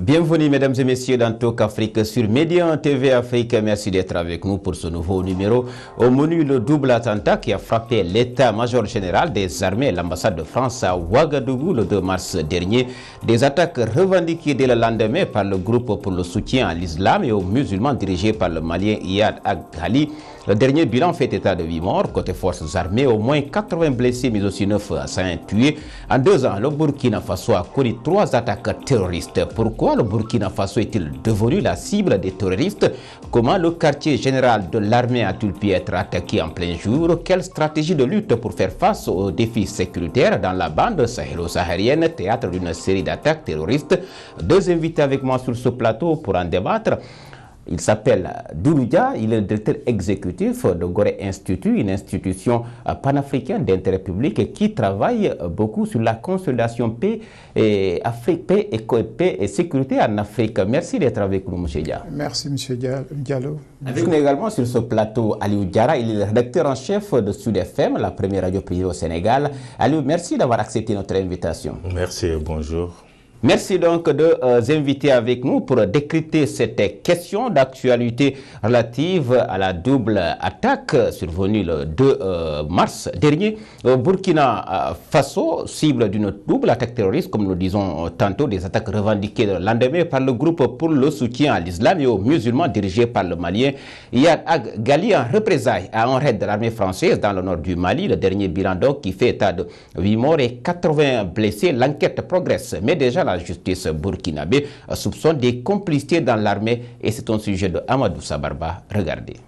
Bienvenue mesdames et messieurs dans Talk Afrique sur Média TV Afrique. Merci d'être avec nous pour ce nouveau numéro. Au menu, le double attentat qui a frappé l'état-major général des armées et l'ambassade de France à Ouagadougou le 2 mars dernier. Des attaques revendiquées dès le lendemain par le groupe pour le soutien à l'islam et aux musulmans dirigé par le Malien Iyad Ag-Ghali. Le dernier bilan fait état de 8 morts côté forces armées, au moins 80 blessés mais aussi 9 assaillants tués. En 2 ans, le Burkina Faso a connu 3 attaques terroristes. Pourquoi le Burkina Faso est-il devenu la cible des terroristes? Comment le quartier général de l'armée a-t-il pu être attaqué en plein jour? Quelle stratégie de lutte pour faire face aux défis sécuritaires dans la bande sahélo-saharienne, théâtre d'une série d'attaques terroristes? 2 invités avec moi sur ce plateau pour en débattre. Il s'appelle Douloudia, il est le directeur exécutif de Gorée Institute, une institution panafricaine d'intérêt public qui travaille beaucoup sur la consolidation paix et sécurité en Afrique. Merci d'être avec nous, M. Dia. Merci, M. Diallo. Avec nous également sur ce plateau, Aliou Diara, il est le rédacteur en chef de Sud FM, la première radio privée au Sénégal. Aliou, merci d'avoir accepté notre invitation. Merci et bonjour. Merci donc de inviter avec nous pour décrypter cette question d'actualité relative à la double attaque survenue le 2 mars dernier. Burkina Faso, cible d'une double attaque terroriste, comme nous disons tantôt, des attaques revendiquées le lendemain par le groupe pour le soutien à l'islam et aux musulmans dirigé par le Malien Iyad Ag-Ghali en représailles à un raid de l'armée française dans le nord du Mali. Le dernier bilan donc qui fait état de 8 morts et 80 blessés. L'enquête progresse, mais déjà la justice burkinabé soupçonne des complicités dans l'armée et c'est un sujet de Amadou Sabarba. Regardez.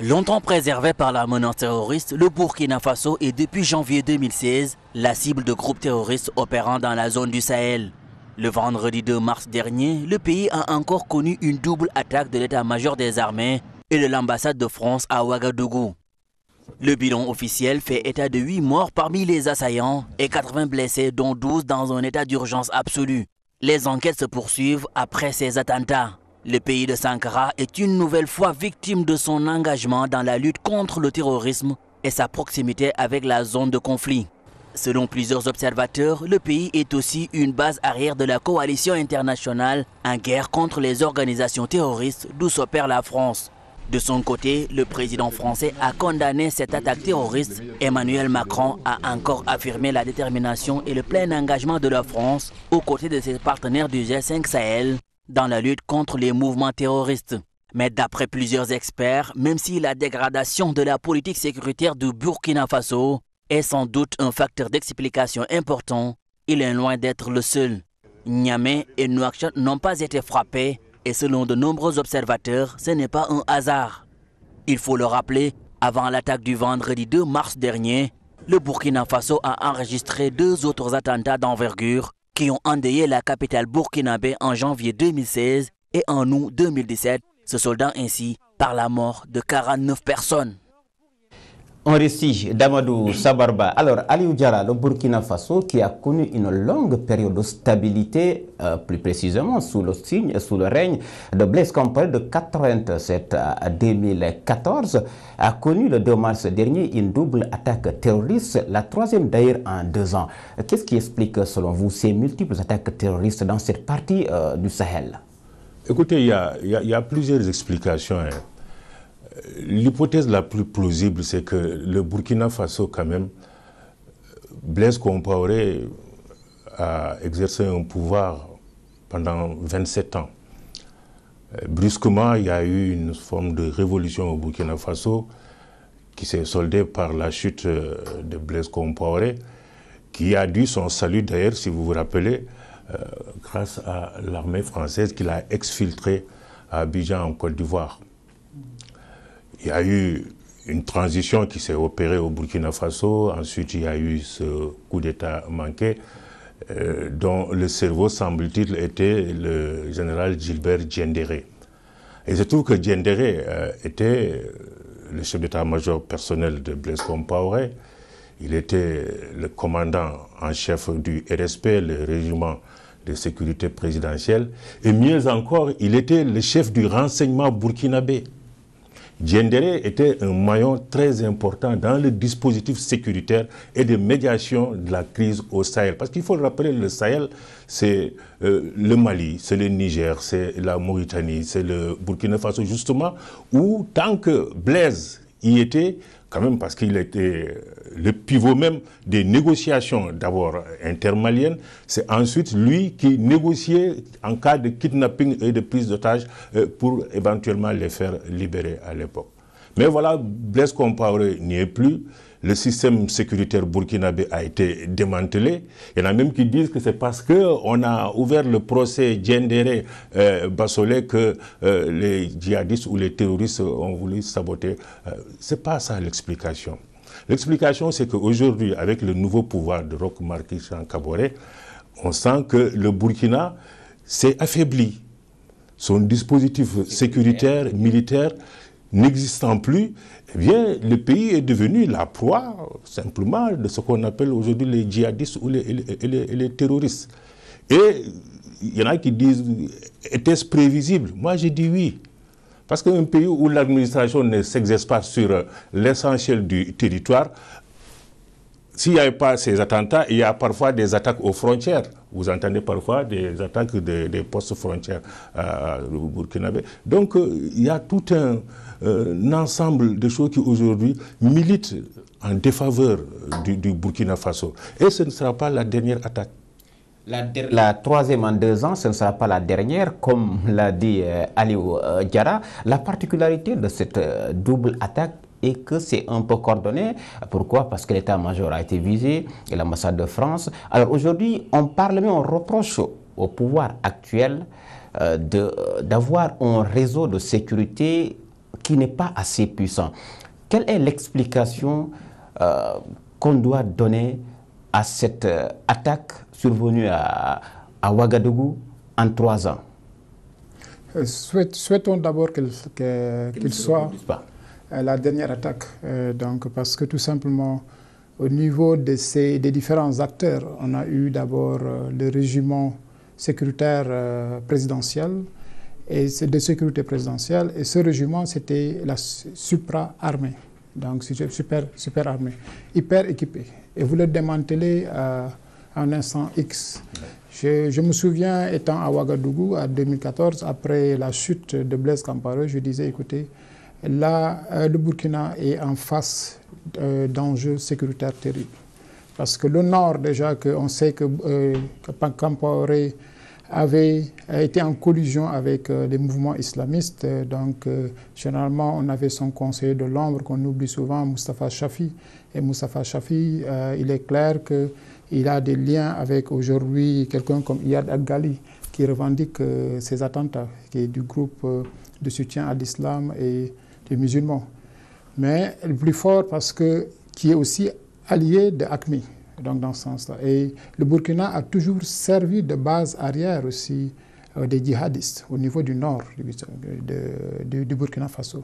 Longtemps préservé par la menace terroriste, le Burkina Faso est depuis janvier 2016 la cible de groupes terroristes opérant dans la zone du Sahel. Le vendredi 2 mars dernier, le pays a encore connu une double attaque de l'état-major des armées et de l'ambassade de France à Ouagadougou. Le bilan officiel fait état de 8 morts parmi les assaillants et 80 blessés, dont 12 dans un état d'urgence absolu. Les enquêtes se poursuivent après ces attentats. Le pays de Sankara est une nouvelle fois victime de son engagement dans la lutte contre le terrorisme et sa proximité avec la zone de conflit. Selon plusieurs observateurs, le pays est aussi une base arrière de la coalition internationale en guerre contre les organisations terroristes d'où s'opère la France. De son côté, le président français a condamné cette attaque terroriste. Emmanuel Macron a encore affirmé la détermination et le plein engagement de la France aux côtés de ses partenaires du G5 Sahel dans la lutte contre les mouvements terroristes. Mais d'après plusieurs experts, même si la dégradation de la politique sécuritaire du Burkina Faso est sans doute un facteur d'explication important, il est loin d'être le seul. Niamey et Nouakchott n'ont pas été frappés. Et selon de nombreux observateurs, ce n'est pas un hasard. Il faut le rappeler, avant l'attaque du vendredi 2 mars dernier, le Burkina Faso a enregistré 2 autres attentats d'envergure qui ont endeuillé la capitale burkinabé en janvier 2016 et en août 2017, se soldant ainsi par la mort de 49 personnes. Un récit d'Amadou Sabarba. Alors, Aliou Diara, le Burkina Faso, qui a connu une longue période de stabilité, plus précisément sous le règne de Blaise Compaoré de 1987 à 2014, a connu le 2 mars dernier une double attaque terroriste, la 3e d'ailleurs en 2 ans. Qu'est-ce qui explique, selon vous, ces multiples attaques terroristes dans cette partie du Sahel? Écoutez, il y a plusieurs explications. L'hypothèse la plus plausible, c'est que le Burkina Faso, quand même, Blaise Compaoré a exercé un pouvoir pendant 27 ans. Brusquement, il y a eu une forme de révolution au Burkina Faso qui s'est soldée par la chute de Blaise Compaoré, qui a dû son salut d'ailleurs, si vous vous rappelez, grâce à l'armée française qui l'a exfiltré à Abidjan en Côte d'Ivoire. Il y a eu une transition qui s'est opérée au Burkina Faso. Ensuite, il y a eu ce coup d'État manqué dont le cerveau, semble-t-il, était le général Gilbert Diendéré. Et je trouve que Diendéré était le chef d'état-major personnel de Blaise Compaoré. Il était le commandant en chef du RSP, le régiment de sécurité présidentielle. Et mieux encore, il était le chef du renseignement burkinabé. Diendéré était un maillon très important dans le dispositif sécuritaire et de médiation de la crise au Sahel. Parce qu'il faut le rappeler, le Sahel, c'est le Mali, c'est le Niger, c'est la Mauritanie, c'est le Burkina Faso, justement, où tant que Blaise y était, quand même parce qu'il était le pivot même des négociations d'abord intermaliennes, c'est ensuite lui qui négociait en cas de kidnapping et de prise d'otages pour éventuellement les faire libérer à l'époque. Mais voilà, Blaise Compaoré n'y est plus. Le système sécuritaire burkinabé a été démantelé. Il y en a même qui disent que c'est parce qu'on a ouvert le procès Diendéré Bassolé que les djihadistes ou les terroristes ont voulu saboter. C'est pas ça l'explication. L'explication, c'est qu'aujourd'hui, avec le nouveau pouvoir de Roch Marc Christian Kaboré, on sent que le Burkina s'est affaibli. Son dispositif sécuritaire, militaire, n'existant plus, eh bien, le pays est devenu la proie simplement de ce qu'on appelle aujourd'hui les djihadistes ou les terroristes. Et il y en a qui disent, était-ce prévisible? Moi, j'ai dit oui. Parce qu'un pays où l'administration ne s'exerce pas sur l'essentiel du territoire, s'il n'y avait pas ces attentats, il y a parfois des attaques aux frontières. Vous entendez parfois des attaques des postes frontières burkinabé. Donc, il y a tout un ensemble de choses qui aujourd'hui militent en défaveur du Burkina Faso. Et ce ne sera pas la dernière attaque. La troisième en 2 ans, ce ne sera pas la dernière, comme l'a dit Aliou Diarra. La particularité de cette double attaque est que c'est un peu coordonné. Pourquoi? Parce que l'état-major a été visé et l'ambassade de France. Alors aujourd'hui, on parle, mais on reproche au pouvoir actuel d'avoir un réseau de sécurité qui n'est pas assez puissant. Quelle est l'explication qu'on doit donner à cette attaque survenue à Ouagadougou en 3 ans? Souhaitons d'abord qu'il soit la dernière attaque, donc, parce que tout simplement, au niveau des différents acteurs, on a eu d'abord le régiment sécuritaire présidentiel, et c'est de sécurité présidentielle, et ce régiment, c'était la supra-armée, donc super armée, hyper équipée. Et vous le démantelez à un instant X. Je me souviens, étant à Ouagadougou, en 2014, après la chute de Blaise Compaoré, je disais, écoutez, là, le Burkina est en face d'enjeux sécuritaires terribles. Parce que le nord, déjà, on sait que Compaoré avait été en collision avec les mouvements islamistes. Donc, généralement, on avait son conseiller de l'ombre, qu'on oublie souvent, Moustapha Chafi. Et Moustapha Chafi, il est clair qu'il a des liens avec aujourd'hui quelqu'un comme Iyad Al-Ghali, qui revendique ces attentats, qui est du groupe de soutien à l'islam et des musulmans. Mais le plus fort, parce que qui est aussi allié de AQMI. Donc dans ce sens-là. Et le Burkina a toujours servi de base arrière aussi des djihadistes au niveau du nord du Burkina Faso.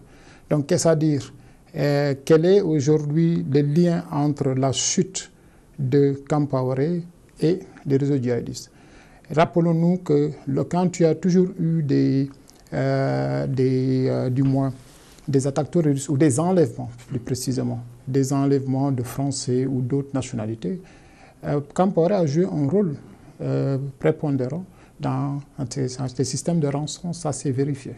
Donc qu'est-ce à dire? Quel est aujourd'hui le lien entre la chute de Compaoré et les réseaux djihadistes? Rappelons-nous que quand tu as toujours eu des attaques terroristes ou des enlèvements, plus précisément, des enlèvements de Français ou d'autres nationalités, Compaoré a joué un rôle prépondérant dans des systèmes de rançon, ça s'est vérifié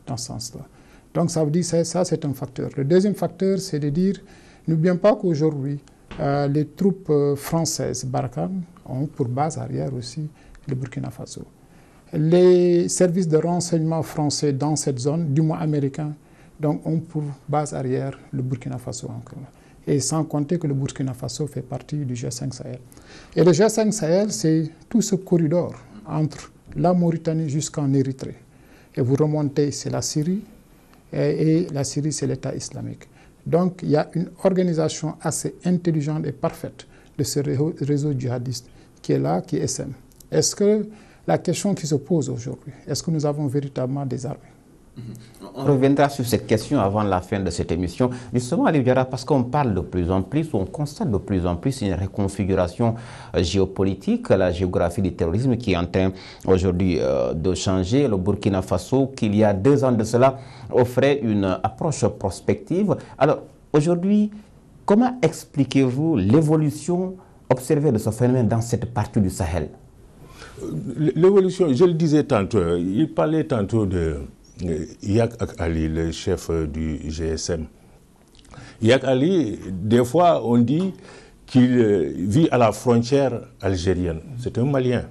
dans ce sens-là. Donc ça veut dire que ça c'est un facteur. Le deuxième facteur, c'est de dire, n'oublions pas qu'aujourd'hui, les troupes françaises, Barkhane, ont pour base arrière aussi le Burkina Faso. Les services de renseignement français dans cette zone, du moins américains, donc ont pour base arrière le Burkina Faso encore. Et sans compter que le Burkina Faso fait partie du G5 Sahel. Et le G5 Sahel, c'est tout ce corridor entre la Mauritanie jusqu'en Érythrée. Et vous remontez, c'est la Syrie, et la Syrie, c'est l'État islamique. Donc, il y a une organisation assez intelligente et parfaite de ce réseau djihadiste qui est là, qui est SM. Est-ce que la question qui se pose aujourd'hui, est-ce que nous avons véritablement des armées? On reviendra sur cette question avant la fin de cette émission. Justement, Ali Diarra, parce qu'on parle de plus en plus, on constate de plus en plus une reconfiguration géopolitique, la géographie du terrorisme qui est en train aujourd'hui de changer. Le Burkina Faso, qu'il y a 2 ans de cela, offrait une approche prospective. Alors, aujourd'hui, comment expliquez-vous l'évolution observée de ce phénomène dans cette partie du Sahel? L'évolution, je le disais tantôt, il parlait tantôt de Yak Ali, le chef du GSM. Yak Ali, des fois, on dit qu'il vit à la frontière algérienne. C'est un Malien.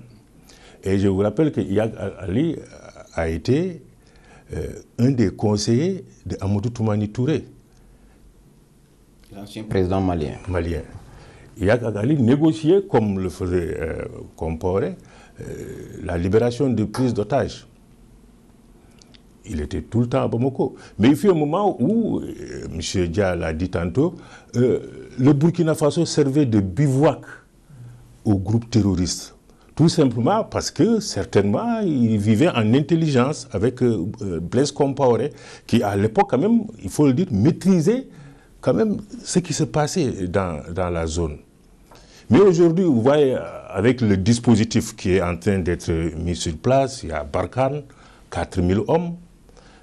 Et je vous rappelle que Yak Ali a été un des conseillers de Amadou Toumani Touré. L'ancien président malien. Yak Ali négociait, comme le faisait Compaoré, la libération de prises d'otages. Il était tout le temps à Bamako. Mais il fut un moment où, M. Dia l'a dit tantôt, le Burkina Faso servait de bivouac aux groupes terroristes. Tout simplement parce que, certainement, il vivait en intelligence avec Blaise Compaoré, qui, à l'époque, quand même, il faut le dire, maîtrisait quand même ce qui se passait dans la zone. Mais aujourd'hui, vous voyez, avec le dispositif qui est en train d'être mis sur place, il y a Barkhane, 4000 hommes,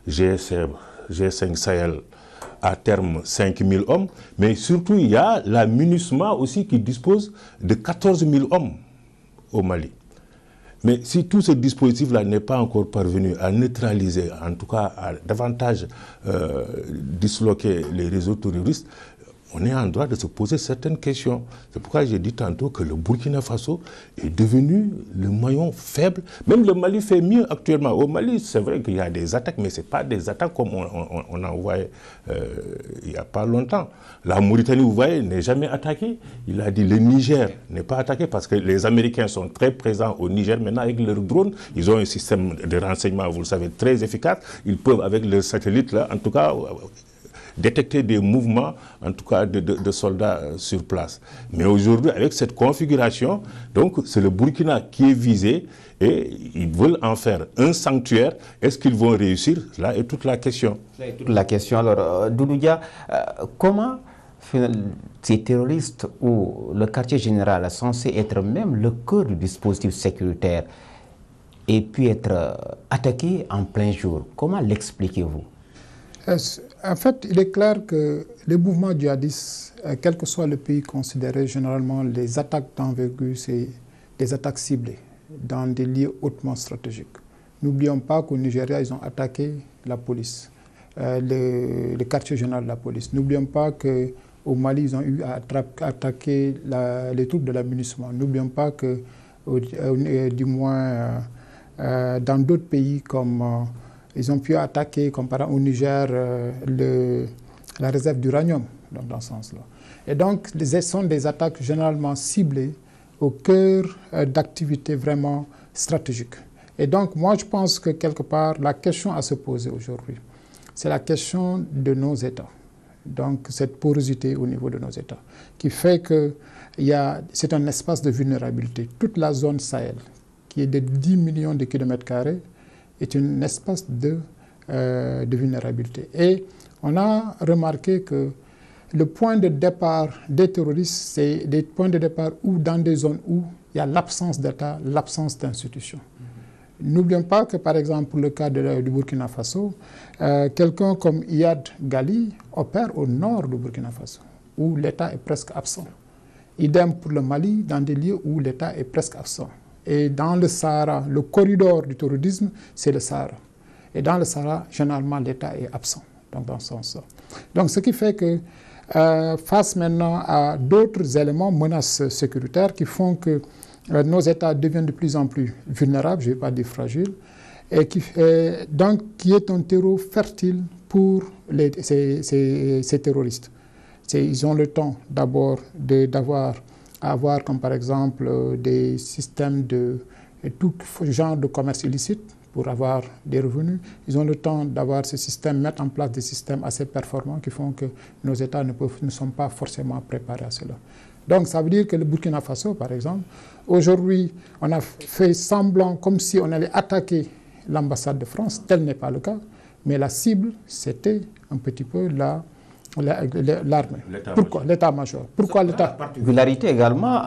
G5 Sahel, à terme 5000 hommes, mais surtout il y a la MINUSMA aussi qui dispose de 14 000 hommes au Mali. Mais si tout ce dispositif-là n'est pas encore parvenu à neutraliser, en tout cas à davantage disloquer les réseaux terroristes, on est en droit de se poser certaines questions. C'est pourquoi j'ai dit tantôt que le Burkina Faso est devenu le maillon faible. Même le Mali fait mieux actuellement. Au Mali, c'est vrai qu'il y a des attaques, mais ce n'est pas des attaques comme on en voyait il n'y a pas longtemps. La Mauritanie, vous voyez, n'est jamais attaquée. Il a dit le Niger n'est pas attaqué parce que les Américains sont très présents au Niger. Maintenant, avec leurs drones, ils ont un système de renseignement, vous le savez, très efficace. Ils peuvent, avec leurs satellites, là, en tout cas, détecter des mouvements, en tout cas de soldats sur place. Mais aujourd'hui, avec cette configuration, donc c'est le Burkina qui est visé et ils veulent en faire un sanctuaire. Est-ce qu'ils vont réussir? Là est toute la question. Là est toute la question. Alors, Doudou Dia, comment ces terroristes ou le quartier général censé être même le cœur du dispositif sécuritaire et puis être attaqué en plein jour, comment l'expliquez-vous? En fait, il est clair que les mouvements djihadistes, quel que soit le pays, considéraient généralement les attaques d'envergure, c'est des attaques ciblées dans des lieux hautement stratégiques. N'oublions pas qu'au Nigeria, ils ont attaqué la police, le quartier général de la police. N'oublions pas qu'au Mali, ils ont eu à attaquer les troupes de la MINUSMA. N'oublions pas que, du moins, dans d'autres pays comme... ils ont pu attaquer, comme par exemple au Niger, la réserve d'uranium, dans ce sens-là. Et donc, ce sont des attaques généralement ciblées au cœur d'activités vraiment stratégiques. Et donc, moi, je pense que quelque part, la question à se poser aujourd'hui, c'est la question de nos États. Donc, cette porosité au niveau de nos États, qui fait que c'est un espace de vulnérabilité. Toute la zone Sahel, qui est de 10 millions de kilomètres carrés, est un espace de vulnérabilité. Et on a remarqué que le point de départ des terroristes, c'est des points de départ où, dans des zones où il y a l'absence d'État, l'absence d'institutions. N'oublions pas que, par exemple, pour le cas du Burkina Faso, quelqu'un comme Iyad Gali opère au nord du Burkina Faso, où l'État est presque absent. Idem pour le Mali, dans des lieux où l'État est presque absent. Et dans le Sahara, le corridor du terrorisme, c'est le Sahara. Et dans le Sahara, généralement, l'État est absent, donc dans ce sens-là. Donc, ce qui fait que, face maintenant à d'autres éléments, menaces sécuritaires, qui font que nos États deviennent de plus en plus vulnérables, je ne vais pas dire fragiles, et qui est un terreau fertile pour ces terroristes. Ils ont le temps d'abord avoir comme par exemple des systèmes de tout genre de commerce illicite pour avoir des revenus. Ils ont le temps d'avoir ces systèmes, mettre en place des systèmes assez performants qui font que nos États ne sont pas forcément préparés à cela. Donc ça veut dire que le Burkina Faso, par exemple, aujourd'hui, on a fait semblant comme si on allait attaquer l'ambassade de France. Tel n'est pas le cas. Mais la cible, c'était un petit peu l'armée. Pourquoi l'état-major? Pourquoi l'État? Particularité également,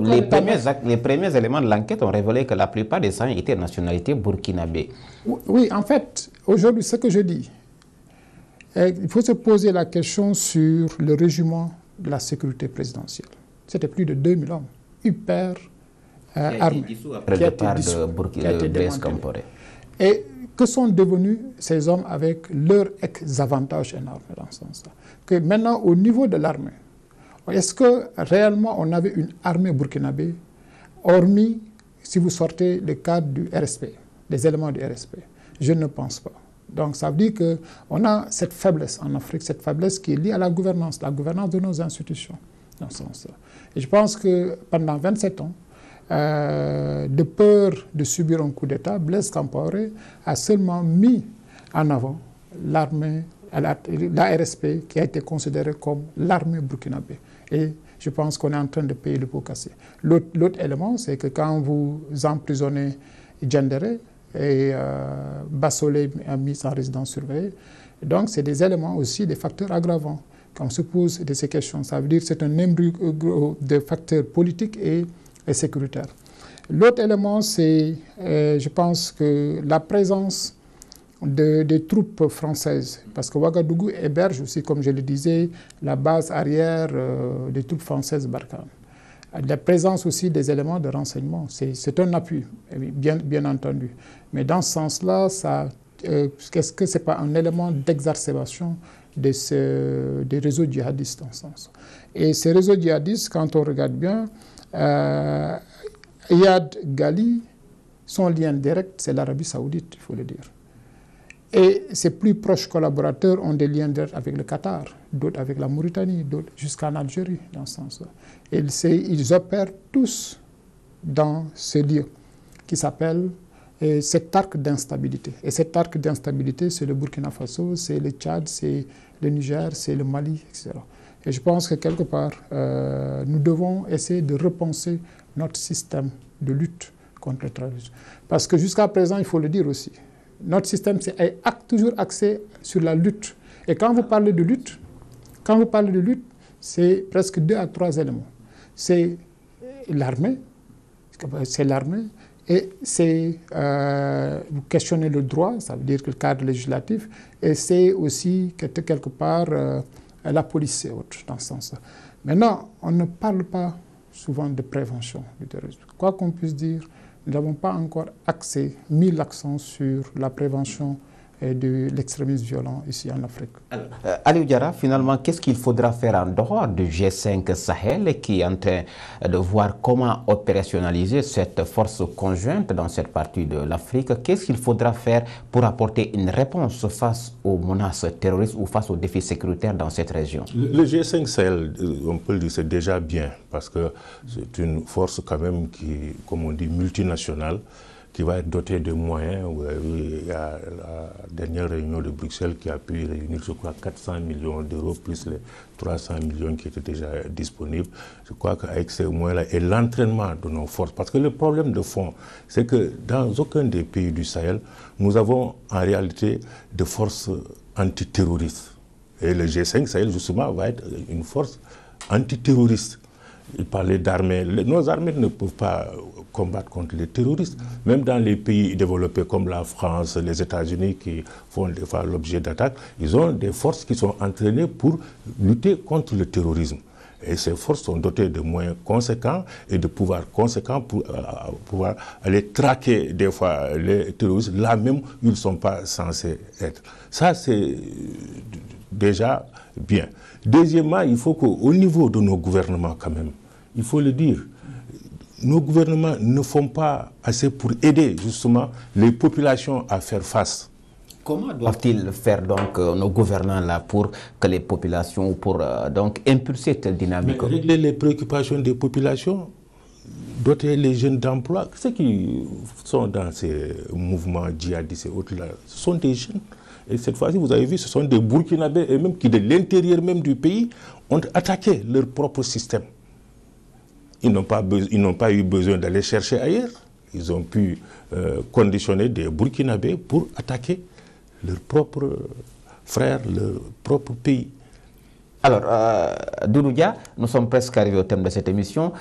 les premiers éléments de l'enquête ont révélé que la plupart des assaillants étaient de nationalité burkinabé. Oui, en fait, aujourd'hui, ce que je dis, il faut se poser la question sur le régiment de la sécurité présidentielle. C'était plus de 2000 hommes, hyper armés. Après le départ de Blaise Compaoré. Et que sont devenus ces hommes avec leur avantage énorme dans ce sens-là? Que maintenant, au niveau de l'armée, est-ce que réellement on avait une armée burkinabé, hormis si vous sortez le cadre du RSP, des éléments du RSP? Je ne pense pas. Donc ça veut dire qu'on a cette faiblesse en Afrique, cette faiblesse qui est liée à la gouvernance de nos institutions, dans ce sens-là. Et je pense que pendant 27 ans, de peur de subir un coup d'État, Blaise Compaoré a seulement mis en avant l'armée, la RSP, qui a été considérée comme l'armée burkinabé. Et je pense qu'on est en train de payer le pot cassé. L'autre élément, c'est que quand vous emprisonnez Diendéré et Bassolé a mis en résidence surveillée, donc c'est des éléments aussi, des facteurs aggravants. Quand on se pose de ces questions, ça veut dire que c'est un embryo de facteurs politiques et sécuritaire. L'autre élément, c'est, je pense que la présence des troupes françaises, parce que Ouagadougou héberge aussi, comme je le disais, la base arrière des troupes françaises Barkhane. La présence aussi des éléments de renseignement, c'est un appui, bien entendu. Mais dans ce sens-là, est-ce que ce n'est pas un élément d'exacerbation des réseaux djihadistes en ce sens? Et ces réseaux djihadistes, quand on regarde bien, Iyad Ghali, son lien direct, c'est l'Arabie Saoudite, il faut le dire. Et ses plus proches collaborateurs ont des liens directs avec le Qatar, d'autres avec la Mauritanie, d'autres jusqu'en Algérie, dans ce sens-là. Et ils opèrent tous dans ce lieu qui s'appelle cet arc d'instabilité. Et cet arc d'instabilité, c'est le Burkina Faso, c'est le Tchad, c'est le Niger, c'est le Mali, etc. Et je pense que quelque part, nous devons essayer de repenser notre système de lutte contre le terrorisme. Parce que jusqu'à présent, il faut le dire aussi, notre système est toujours axé sur la lutte. Et quand vous parlez de lutte, c'est presque 2 à 3 éléments. C'est l'armée, et c'est vous questionnez le droit, ça veut dire que le cadre législatif, et c'est aussi quelque part la police et autres dans ce sens-là. Maintenant, on ne parle pas souvent de prévention du terrorisme. Quoi qu'on puisse dire, nous n'avons pas encore mis l'accent sur la prévention de l'extrémisme violent ici en Afrique. Aliou Diarra, finalement, qu'est-ce qu'il faudra faire en dehors du G5 Sahel qui est en train de voir comment opérationnaliser cette force conjointe dans cette partie de l'Afrique? Qu'est-ce qu'il faudra faire pour apporter une réponse face aux menaces terroristes ou face aux défis sécuritaires dans cette région? Le G5 Sahel, on peut le dire, c'est déjà bien parce que c'est une force quand même qui, comme on dit, multinationale, qui va être doté de moyens. Il y a la dernière réunion de Bruxelles qui a pu réunir, je crois, 400 millions d'euros, plus les 300 millions qui étaient déjà disponibles. Je crois qu'avec ces moyens-là et l'entraînement de nos forces, parce que le problème de fond, c'est que dans aucun des pays du Sahel, nous avons en réalité des forces antiterroristes. Et le G5 Sahel, justement, va être une force antiterroriste. Il parlait d'armées. Nos armées ne peuvent pas combattre contre les terroristes. Même dans les pays développés comme la France, les États-Unis qui font des fois l'objet d'attaques, ils ont des forces qui sont entraînées pour lutter contre le terrorisme. Et ces forces sont dotées de moyens conséquents et de pouvoirs conséquents pour pouvoir aller traquer des fois les terroristes là même où ils ne sont pas censés être. Ça, c'est déjà bien. Deuxièmement, il faut qu'au niveau de nos gouvernements quand même, il faut le dire, nos gouvernements ne font pas assez pour aider justement les populations à faire face. Comment doivent-ils faire donc nos gouvernants là pour que les populations, pour donc impulser telle dynamique? Mais régler les préoccupations des populations, doter les jeunes d'emploi. Ceux qui sont dans ces mouvements djihadistes et autres là, ce sont des jeunes. Et cette fois-ci, vous avez vu, ce sont des Burkinabés et même qui de l'intérieur même du pays ont attaqué leur propre système. Ils n'ont pas eu besoin d'aller chercher ailleurs. Ils ont pu conditionner des Burkinabés pour attaquer leurs propres frères, leur propre pays. Alors, Doudou Dia, nous sommes presque arrivés au terme de cette émission.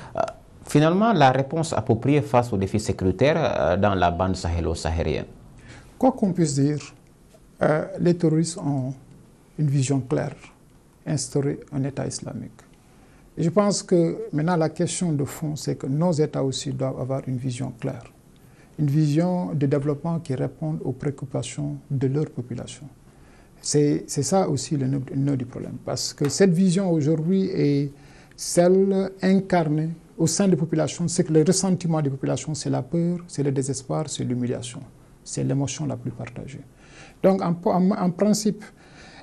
Finalement, la réponse appropriée face aux défis sécuritaires dans la bande sahélo-saharienne. Quoi qu'on puisse dire, les terroristes ont une vision claire, instaurer un État islamique. Et je pense que maintenant la question de fond, c'est que nos États aussi doivent avoir une vision claire, une vision de développement qui réponde aux préoccupations de leur population. C'est ça aussi le nœud du problème, parce que cette vision aujourd'hui est celle incarnée au sein des populations, c'est que le ressentiment des populations, c'est la peur, c'est le désespoir, c'est l'humiliation, c'est l'émotion la plus partagée. Donc en principe,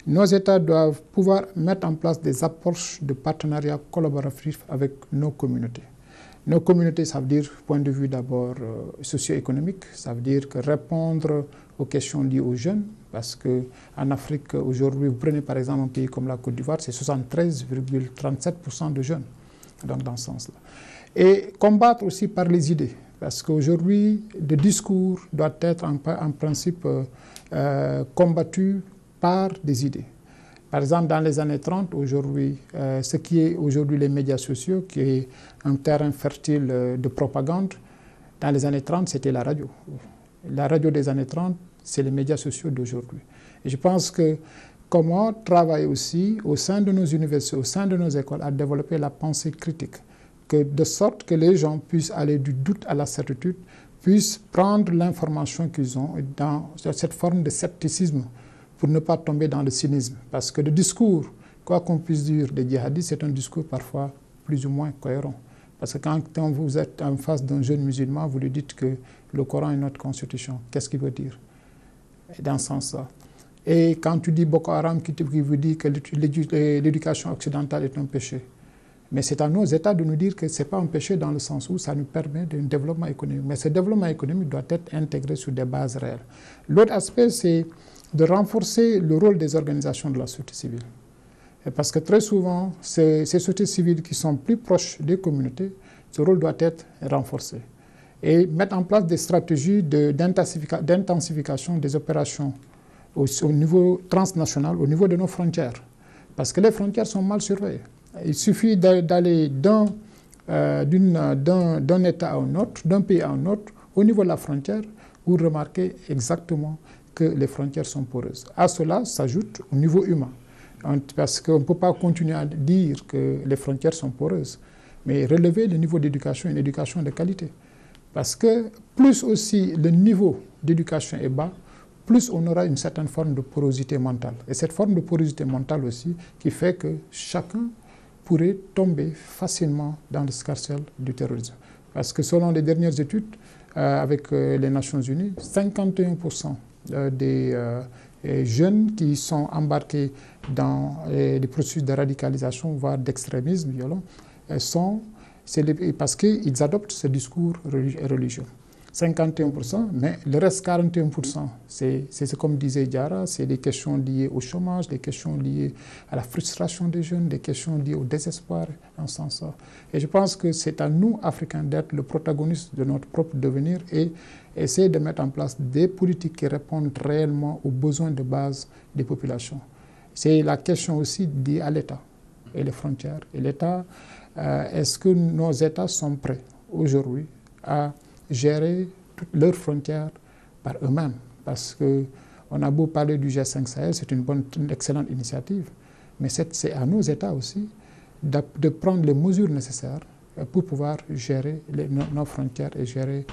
nos États doivent pouvoir mettre en place des approches de partenariat collaboratif avec nos communautés. Nos communautés, ça veut dire, point de vue d'abord socio-économique, ça veut dire que répondre aux questions liées aux jeunes, parce qu'en Afrique, aujourd'hui, vous prenez par exemple un pays comme la Côte d'Ivoire, c'est 73,37% de jeunes, donc dans ce sens-là. Et combattre aussi par les idées, parce qu'aujourd'hui, le discours doit être en principe combattu par des idées. Par exemple, dans les années 30, aujourd'hui, ce qui est aujourd'hui les médias sociaux, qui est un terrain fertile de propagande, dans les années 30, c'était la radio. La radio des années 30, c'est les médias sociaux d'aujourd'hui. Et je pense que comment travailler aussi au sein de nos universités, au sein de nos écoles, à développer la pensée critique, de sorte que les gens puissent aller du doute à la certitude, puissent prendre l'information qu'ils ont dans cette forme de scepticisme, pour ne pas tomber dans le cynisme. Parce que le discours, quoi qu'on puisse dire des djihadistes, c'est un discours parfois plus ou moins cohérent. Parce que quand vous êtes en face d'un jeune musulman, vous lui dites que le Coran est notre constitution. Qu'est-ce qu'il veut dire? Dans ce sens-là. Et quand tu dis Boko Haram, qui vous dit que l'éducation occidentale est un péché. Mais c'est à nos États de nous dire que ce n'est pas un péché dans le sens où ça nous permet d'un développement économique. Mais ce développement économique doit être intégré sur des bases réelles. L'autre aspect, c'est de renforcer le rôle des organisations de la société civile. Et parce que très souvent, ces sociétés civiles qui sont plus proches des communautés, ce rôle doit être renforcé. Et mettre en place des stratégies d'intensification des opérations au niveau transnational, au niveau de nos frontières. Parce que les frontières sont mal surveillées. Il suffit d'aller d'un État à un autre, d'un pays à un autre, au niveau de la frontière, pour remarquer exactement que les frontières sont poreuses. À cela s'ajoute au niveau humain, parce qu'on ne peut pas continuer à dire que les frontières sont poreuses, mais relever le niveau d'éducation, une éducation de qualité. Parce que plus aussi le niveau d'éducation est bas, plus on aura une certaine forme de porosité mentale. Et cette forme de porosité mentale aussi qui fait que chacun pourrait tomber facilement dans le scarcelle du terrorisme. Parce que selon les dernières études avec les Nations Unies, 51% des jeunes qui sont embarqués dans des processus de radicalisation, voire d'extrémisme violent, c'est parce qu'ils adoptent ce discours religieux. 51%, mais le reste 41%, c'est comme disait Diarra, c'est des questions liées au chômage, des questions liées à la frustration des jeunes, des questions liées au désespoir, en ce sens-là. Et je pense que c'est à nous, Africains, d'être le protagoniste de notre propre devenir et essayer de mettre en place des politiques qui répondent réellement aux besoins de base des populations. C'est la question aussi liée à l'État et les frontières. Et l'État, est-ce que nos États sont prêts aujourd'hui à gérer toutes leurs frontières par eux-mêmes? Parce qu'on a beau parler du G5 Sahel, c'est une excellente initiative, mais c'est à nos États aussi de prendre les mesures nécessaires pour pouvoir gérer nos frontières et gérer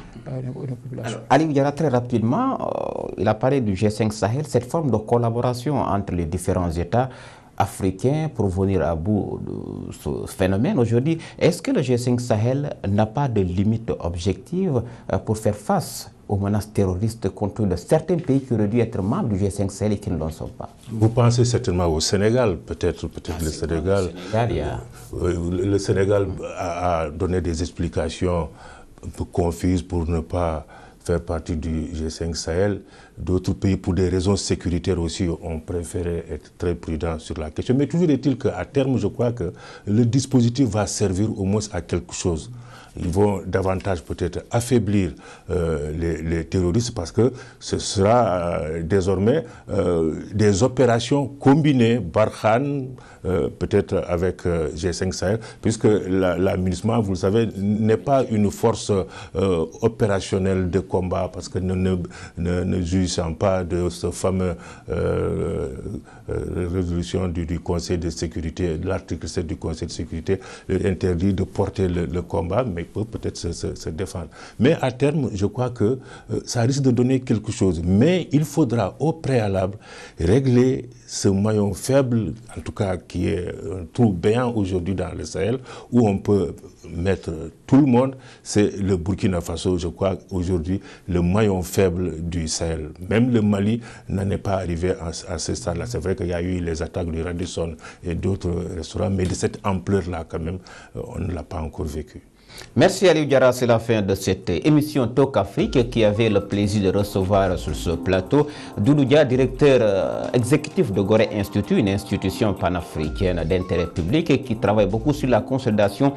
nos populations. Ali Diarra, très rapidement, il a parlé du G5 Sahel, cette forme de collaboration entre les différents États africains pour venir à bout de ce phénomène aujourd'hui. Est-ce que le G5 Sahel n'a pas de limite objective pour faire face aux menaces terroristes contre de certains pays qui auraient dû être membres du G5 Sahel et qui ne le sont pas? Vous pensez certainement au Sénégal, peut-être le Sénégal. Le Sénégal a donné des explications un peu confuses pour ne pas faire partie du G5 Sahel. D'autres pays, pour des raisons sécuritaires aussi, ont préféré être très prudents sur la question. Mais toujours est-il qu'à terme, je crois que le dispositif va servir au moins à quelque chose. ils vont davantage peut-être affaiblir les terroristes parce que ce sera désormais des opérations combinées, Barkhane, peut-être avec G5 Sahel, puisque la MINUSMA, vous le savez, n'est pas une force opérationnelle de combat parce que ne jouissant pas de ce fameux résolution du Conseil de sécurité, l'article 7 du Conseil de sécurité interdit de porter le combat, mais peut peut-être se défendre. Mais à terme, je crois que ça risque de donner quelque chose. Mais il faudra au préalable régler ce maillon faible, en tout cas qui est un trou béant aujourd'hui dans le Sahel, où on peut mettre tout le monde, c'est le Burkina Faso, je crois, aujourd'hui, le maillon faible du Sahel. Même le Mali n'en est pas arrivé à ce stade-là. C'est vrai qu'il y a eu les attaques du Radisson et d'autres restaurants, mais de cette ampleur-là, quand même, on ne l'a pas encore vécu. Merci Aliou Diarra, c'est la fin de cette émission Talk Afrique qui avait le plaisir de recevoir sur ce plateau Doudou Dia, directeur exécutif de Gorée Institute, une institution panafricaine d'intérêt public et qui travaille beaucoup sur la consolidation,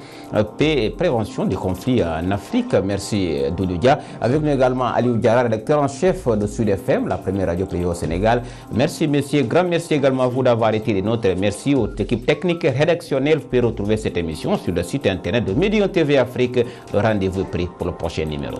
paix et prévention des conflits en Afrique. Merci Doudou Dia. Avec nous également Aliou Diarra, rédacteur en chef de Sud FM, la première radio privée au Sénégal. Merci messieurs, grand merci également à vous d'avoir été des nôtres. Merci aux équipes techniques et rédactionnelles. Vous pouvez retrouver cette émission sur le site internet de Médion TV Afrique. Le rendez-vous est pris pour le prochain numéro.